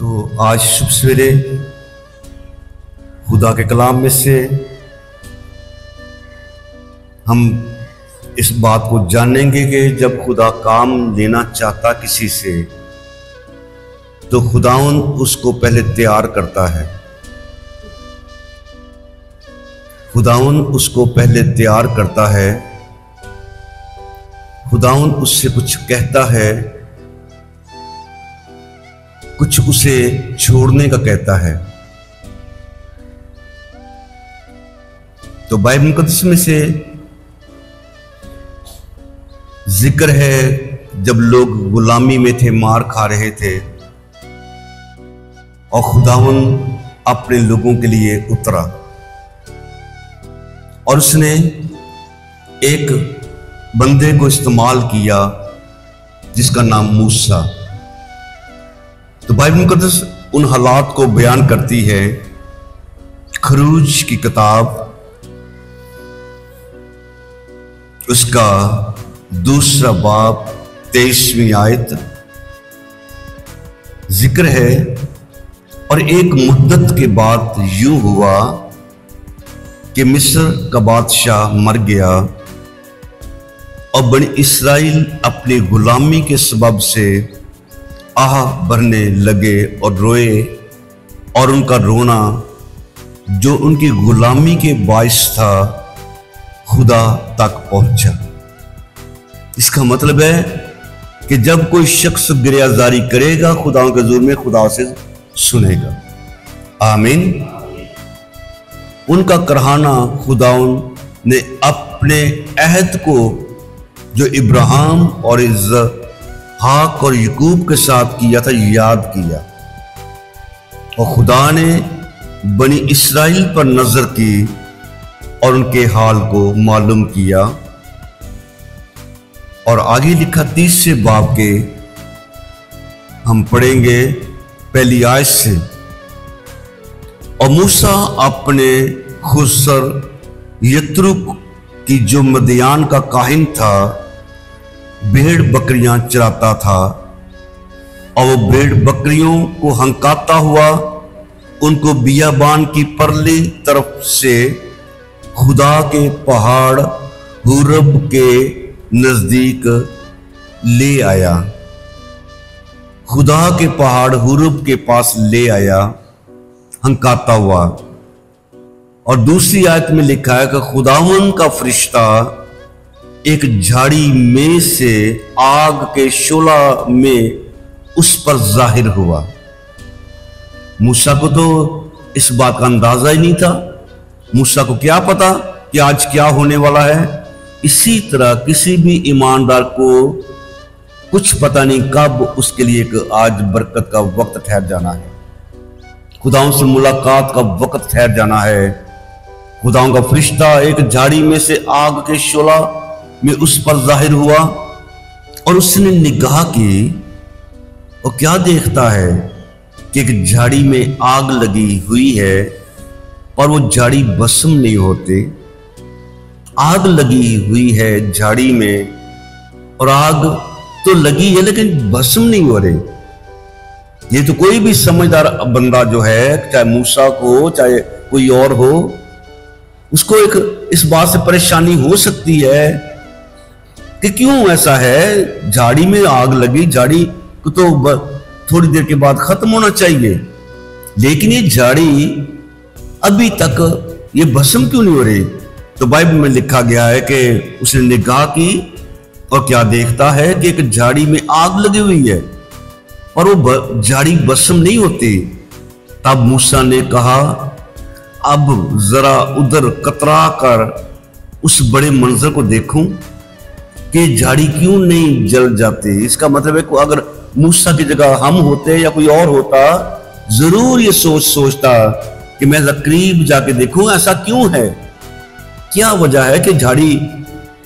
तो आज शुभ सवेरे खुदा के कलाम में से हम इस बात को जानेंगे कि जब खुदा काम लेना चाहता किसी से तो खुदावन उसको पहले तैयार करता है। खुदावन उसको पहले तैयार करता है। खुदावन उससे कुछ कहता है, कुछ उसे छोड़ने का कहता है। तो बाइबल मुकद्दस में से जिक्र है जब लोग गुलामी में थे, मार खा रहे थे और खुदावन अपने लोगों के लिए उतरा और उसने एक बंदे को इस्तेमाल किया जिसका नाम मूसा। तो बाइबल मुकद्दस उन हालात को बयान करती है। खरूज की किताब उसका 2 बाब 23वीं आयत जिक्र है। और एक मुद्दत के बाद यूं हुआ कि मिस्र का बादशाह मर गया और बनी इस्राएल अपनी गुलामी के सबब से आह भरने लगे और रोए, और उनका रोना जो उनकी गुलामी के बायस था खुदा तक पहुंचा। इसका मतलब है कि जब कोई शख्स गिरयाजारी करेगा खुदा के हुजूर में खुदा से सुनेगा। आमीन। उनका करहाना खुदाउन ने अपने अहद को जो इब्राहिम और इसहाक और याकूब के साथ किया था याद किया, और खुदा ने बनी इस्राएल पर नजर की और उनके हाल को मालूम किया। और आगे लिखा 30 बाब के हम पढ़ेंगे पहली आयत से। और मूसा अपने खुसर यत्रुक की जो मदियान का काहिन था भेड़ बकरियां चराता था, और वो भेड़ बकरियों को हंकाता हुआ उनको बियाबान की परली तरफ से खुदा के पहाड़ हुरब के नजदीक ले आया। खुदा के पहाड़ हुरब के पास ले आया हंकाता हुआ। और दूसरी आयत में लिखा है कि खुदावन का फरिश्ता एक झाड़ी में से आग के शोला में उस पर जाहिर हुआ। मूसा को तो इस बात का अंदाजा ही नहीं था। मूसा को क्या पता कि आज क्या होने वाला है। इसी तरह किसी भी ईमानदार को कुछ पता नहीं कब उसके लिए एक आज बरकत का वक्त ठहर जाना है, खुदाओं से मुलाकात का वक्त ठहर जाना है। खुदाओं का फरिश्ता एक झाड़ी में से आग के शोला में उस पर जाहिर हुआ और उसने निगाह की और क्या देखता है कि एक झाड़ी में आग लगी हुई है और वो झाड़ी भस्म नहीं होती। आग लगी हुई है झाड़ी में और आग तो लगी है लेकिन भस्म नहीं हो रही। ये तो कोई भी समझदार बंदा जो है, चाहे मूसा को चाहे कोई और हो, उसको एक इस बात से परेशानी हो सकती है कि क्यों ऐसा है। झाड़ी में आग लगी, झाड़ी को तो थोड़ी देर के बाद खत्म होना चाहिए, लेकिन ये झाड़ी अभी तक ये भस्म क्यों नहीं हो रही। तो बाइबल में लिखा गया है कि उसने निगाह की और क्या देखता है कि एक झाड़ी में आग लगी हुई है और वो झाड़ी भस्म नहीं होती। तब मूसा ने कहा, अब जरा उधर कतरा कर उस बड़े मंजर को देखूं कि झाड़ी क्यों नहीं जल जाती। इसका मतलब है कि अगर मूसा की जगह हम होते या कोई और होता, जरूर ये सोचता कि मैं करीब जाके देखूं ऐसा क्यों है, क्या वजह है कि झाड़ी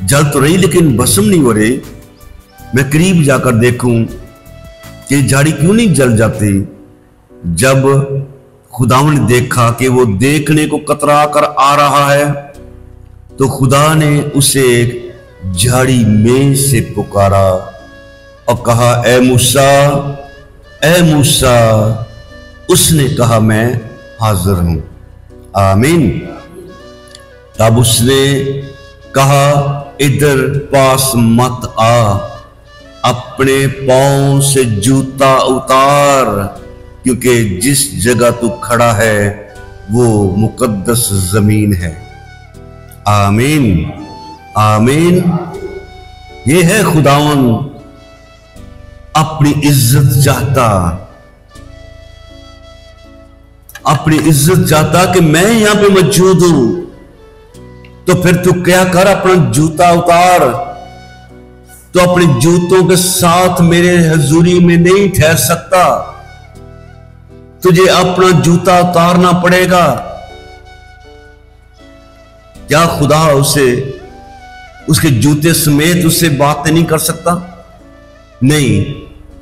जल तो रही लेकिन भस्म नहीं हो रही। मैं करीब जाकर देखूं कि झाड़ी क्यों नहीं जल जाती। जब खुदावन ने देखा कि वो देखने को कतरा कर आ रहा है तो खुदा ने उसे एक झाड़ी में से पुकारा और कहा, ए मूसा, उसने कहा, मैं हाजिर हूं। आमीन। तब उसने कहा, इधर पास मत आ, अपने पांव से जूता उतार, क्योंकि जिस जगह तू खड़ा है वो मुकद्दस जमीन है। आमीन। आमीन। ये है खुदावन अपनी इज्जत चाहता, अपनी इज्जत चाहता कि मैं यहां पे मौजूद हूं, तो फिर तू क्या कर, अपना जूता उतार। तो अपने जूतों के साथ मेरे हजूरी में नहीं ठहर सकता, तुझे अपना जूता उतारना पड़ेगा। क्या खुदा उसे उसके जूते समेत उससे बातें नहीं कर सकता? नहीं,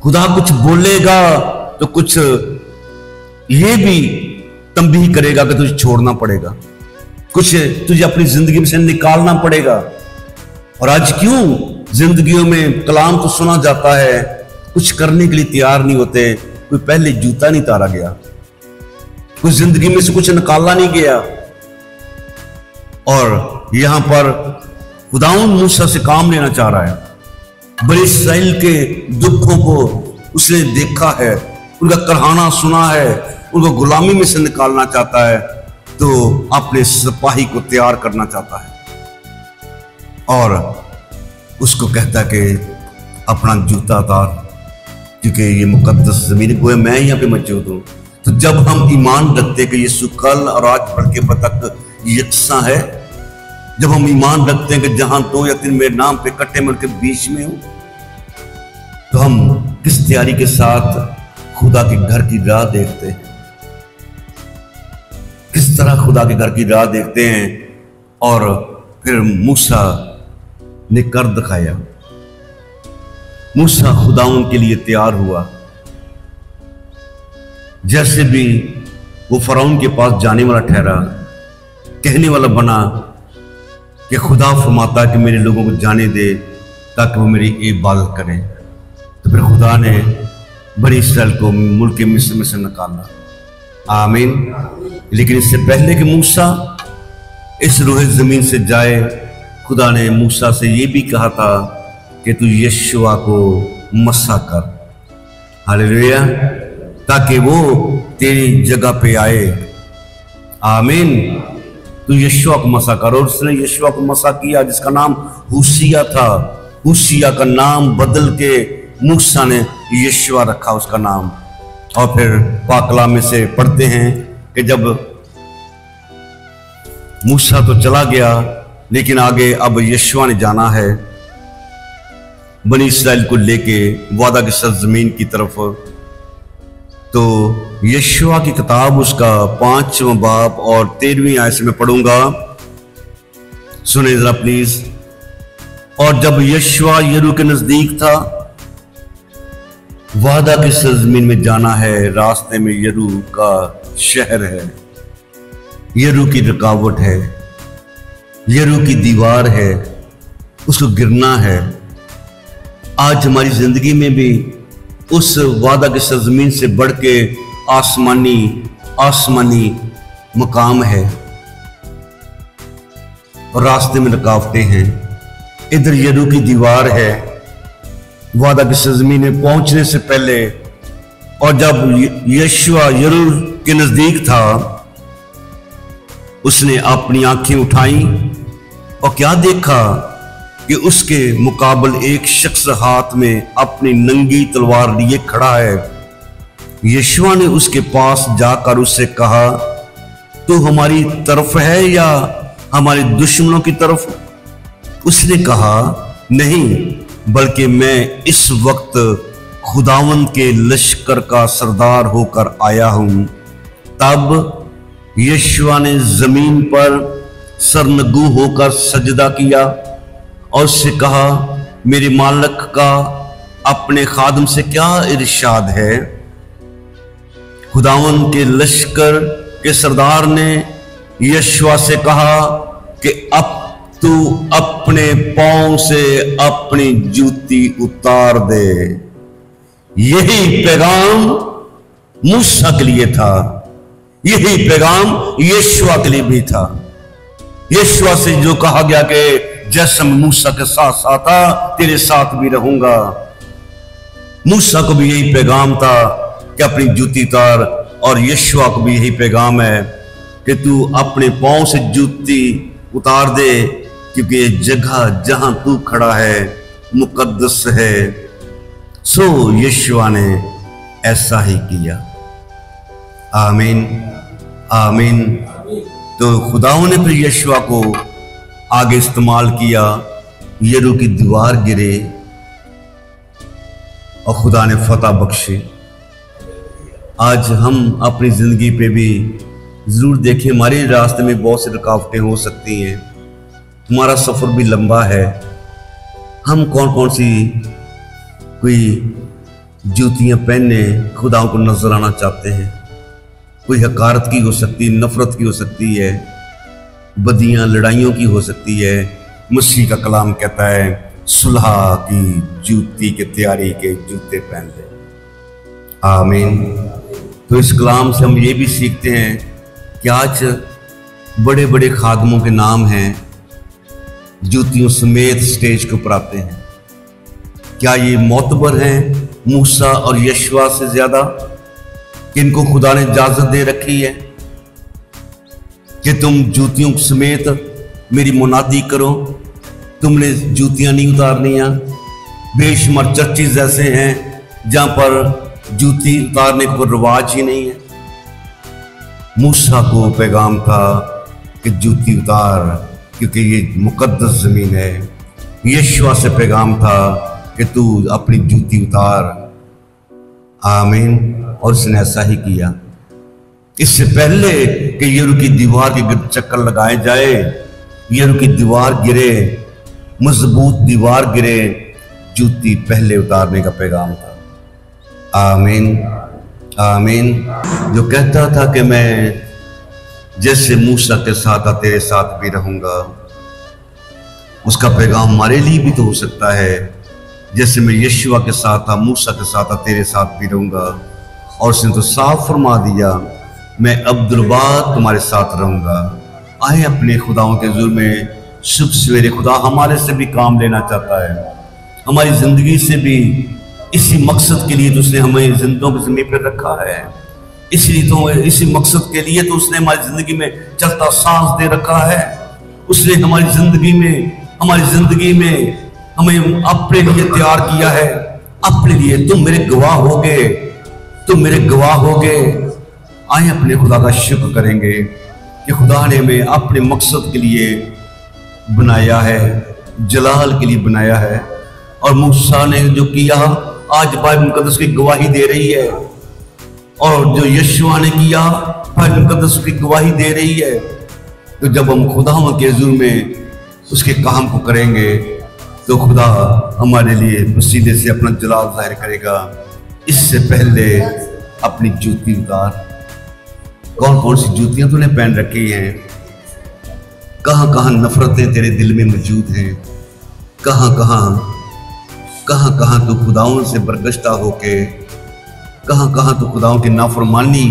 खुदा कुछ बोलेगा तो कुछ ये भी तंबीह करेगा कि तुझे छोड़ना पड़ेगा, कुछ तुझे अपनी जिंदगी में से निकालना पड़ेगा। और आज क्यों जिंदगियों में कलाम तो सुना जाता है, कुछ करने के लिए तैयार नहीं होते। कोई पहले जूता नहीं उतारा गया, कोई जिंदगी में से कुछ निकाला नहीं गया। और यहां पर खुदाउन मूसा से काम लेना चाह रहा है। बड़े इस्राएल के दुखों को उसने देखा है, उनका करहाना सुना है, उनको गुलामी में से निकालना चाहता है, तो अपने सिपाही को तैयार करना चाहता है और उसको कहता कि अपना जूता उतार, क्योंकि ये मुकद्दस जमीन को है, मैं यहां पे मौजूद हूं। तो जब हम ईमान रखते कि यीशु कल और आज बढ़ के तक यकसा है, जब हम ईमान रखते हैं कि जहां 2 या 3 मेरे नाम पे इकट्ठे मन के बीच में हूं, तो हम किस तैयारी के साथ खुदा के घर की राह देखते हैं, किस तरह खुदा के घर की राह देखते हैं। और फिर मूसा ने कर दिखाया, मूसा खुदाउन के लिए तैयार हुआ। जैसे भी वो फरौन के पास जाने वाला ठहरा, कहने वाला बना कि खुदा फरमाता कि मेरे लोगों को जाने दे ताकि वो मेरी इबादत करें। तो फिर खुदा ने बड़ी इस्राएल को मुल्क मिस्र में से निकाला। आमीन। लेकिन इससे पहले कि मूसा इस रोहे जमीन से जाए, खुदा ने मूसा से ये भी कहा था कि तू यशुआ को मसा कर, हालेलुया, ताकि वो तेरी जगह पे आए। आमीन। तू यशुआ को मसा कर। और उसने यशुआ को मसा किया, जिसका नाम हुसिया था। हुसिया का नाम बदल के मूसा ने यशुआ रखा उसका नाम। और फिर पाकला में से पढ़ते हैं कि जब मूसा तो चला गया, लेकिन आगे अब यशुआ ने जाना है बनी इस्राएल को लेके वादा की सरजमीन की तरफ। तो यशुआ की किताब उसका 5वां बाब और 13वीं आयत से मैं पढ़ूंगा, सुने जरा प्लीज। और जब यशुआ यरू के नजदीक था, वादा की सरजमीन में जाना है, रास्ते में यरू का शहर है, यरू की रुकावट है, यरू की दीवार है, उसको गिरना है। आज हमारी जिंदगी में भी उस वादा की सरजमीन से बढ़ के आसमानी मकाम है और रास्ते में रुकावटें हैं। इधर यरू की दीवार है वादा की सरजमीन में पहुंचने से पहले। और जब यशुआ यरू के नजदीक था, उसने अपनी आंखें उठाई और क्या देखा कि उसके मुकाबल एक शख्स हाथ में अपनी नंगी तलवार लिए खड़ा है। यशुआ ने उसके पास जाकर उससे कहा, तू हमारी तरफ है या हमारे दुश्मनों की तरफ? उसने कहा, नहीं, बल्कि मैं इस वक्त खुदावंद के लश्कर का सरदार होकर आया हूं। तब यशुआ ने जमीन पर सरनगू होकर सजदा किया और उससे कहा, मेरे मालिक का अपने खादम से क्या इरशाद है? खुदावंद के लश्कर के सरदार ने यशुआ से कहा कि अब तू अपने पांव से अपनी जूती उतार दे। यही पैगाम मूसा के लिए था, यही पैगाम यीशुआ के लिए भी था। यीशुआ से जो कहा गया कि जैसे मैं मूसा के साथ साथ था तेरे साथ भी रहूंगा, मूसा को भी यही पैगाम था कि अपनी जूती उतार, और यीशुआ को भी यही पैगाम है कि तू अपने पांव से जूती उतार दे, क्योंकि ये जगह जहां तू खड़ा है मुकद्दस है। सो यीशुआ ने ऐसा ही किया। आमीन आमीन। तो खुदाओं ने फिर यीशुआ को आगे इस्तेमाल किया, यरीहो की दीवार गिरे और खुदा ने फतह बख्शी। आज हम अपनी जिंदगी पे भी जरूर देखें, हमारे रास्ते में बहुत सी रुकावटें हो सकती हैं, हमारा सफर भी लंबा है। हम कौन कौन सी कोई जूतियां पहनने खुदाओं को नजर आना चाहते हैं। कोई हकारत की हो सकती है, नफरत की हो सकती है, बदियां लड़ाइयों की हो सकती है। मसीह का कलाम कहता है सुलह की जूती के तैयारी के जूते पहन ले। आमीन। तो इस कलाम से हम ये भी सीखते हैं कि आज बड़े बड़े खादमों के नाम हैं, जूतियों समेत स्टेज के ऊपर आते हैं। क्या ये मोतबर हैं मूसा और यीशुआ से ज्यादा, कि इनको खुदा ने इजाजत दे रखी है कि तुम जूतियों समेत मेरी मुनादी करो, तुमने जूतियां नहीं उतारनियां। बेशुमार चर्चेज ऐसे हैं जहां पर जूती उतारने का रिवाज ही नहीं है। मूसा को पैगाम था कि जूती उतार, क्योंकि ये मुकद्दस जमीन है। यीशुआ से पैगाम था कि तू अपनी जूती उतार। आमीन। और उसने ऐसा ही किया। इससे पहले कि यरीहो की दीवार के गिर्द चक्कर लगाए जाए, यरीहो की दीवार गिरे, मजबूत दीवार गिरे, जूती पहले उतारने का पैगाम था। आमीन आमीन। जो कहता था कि मैं जैसे मूसा के साथ था तेरे साथ भी रहूंगा, उसका पैगाम हमारे लिए भी तो हो सकता है। जैसे मैं यीशुआ के साथ था, मूसा के साथ था, तेरे साथ भी रहूंगा। और उसने तो साफ फरमा दिया मैं अब्दुलबाद तुम्हारे साथ रहूंगा। आए अपने खुदाओं के जुर्म में शुभ सवेरे खुदा हमारे से भी काम लेना चाहता है, हमारी जिंदगी से भी। इसी मकसद के लिए तो उसने हमें जिंदगियों की ज़मीन पर रखा है, इसलिए तो इसी मकसद के लिए तो उसने हमारी जिंदगी में चलता सांस दे रखा है। उसने हमारी जिंदगी में हमें अपने लिए तैयार किया है, अपने लिए। तुम मेरे गवाह होगे, तुम मेरे गवाह होगे। आए अपने खुदा का शुक्र करेंगे कि खुदा ने हमें अपने मकसद के लिए बनाया है, जलाल के लिए बनाया है। और मूसा ने जो किया आज बाइबल मुकद्दस की गवाही दे रही है, और जो यीशुआ ने किया बाइबल मुकद्दस की गवाही दे रही है। तो जब हम खुदा के हुजूर में उसके काम को करेंगे तो खुदा हमारे लिए वसीले से अपना जलाल जाहिर करेगा। इससे पहले अपनी जूती उतार। कौन कौन सी जूतियां तूने पहन रखी हैं? कहां कहां नफरतें तेरे दिल में मौजूद हैं? कहां कहां तू खुदाओं से बरगश्ता होके, कहां तू खुदाओं की नाफरमानी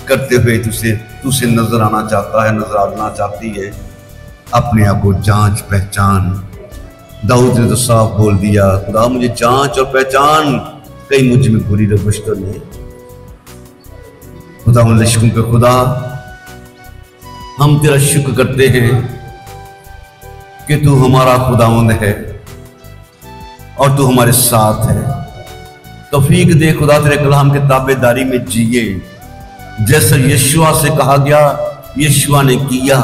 करते हुए तुझसे नजर आना चाहता है, नजर आना चाहती है। अपने आप को जांच पहचान। दाऊद ने तो साफ बोल दिया खुदा मुझे जांच और पहचान, कहीं मुझ में बुरी रविश तो नहीं। खुदा लिश्कों के खुदा हम तेरा शुक्र करते हैं कि तू हमारा खुदावंद है और तू हमारे साथ है। तौफीक दे खुदा तेरे कलाम के ताबेदारी में जिए। जैसा यीशुआ से कहा गया यीशुआ ने किया,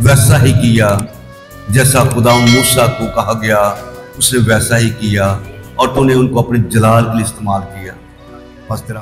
वैसा ही किया। जैसा खुदा मूसा को कहा गया उसने वैसा ही किया, और तूने उनको अपने जलाल के लिए इस्तेमाल किया। बस तेरा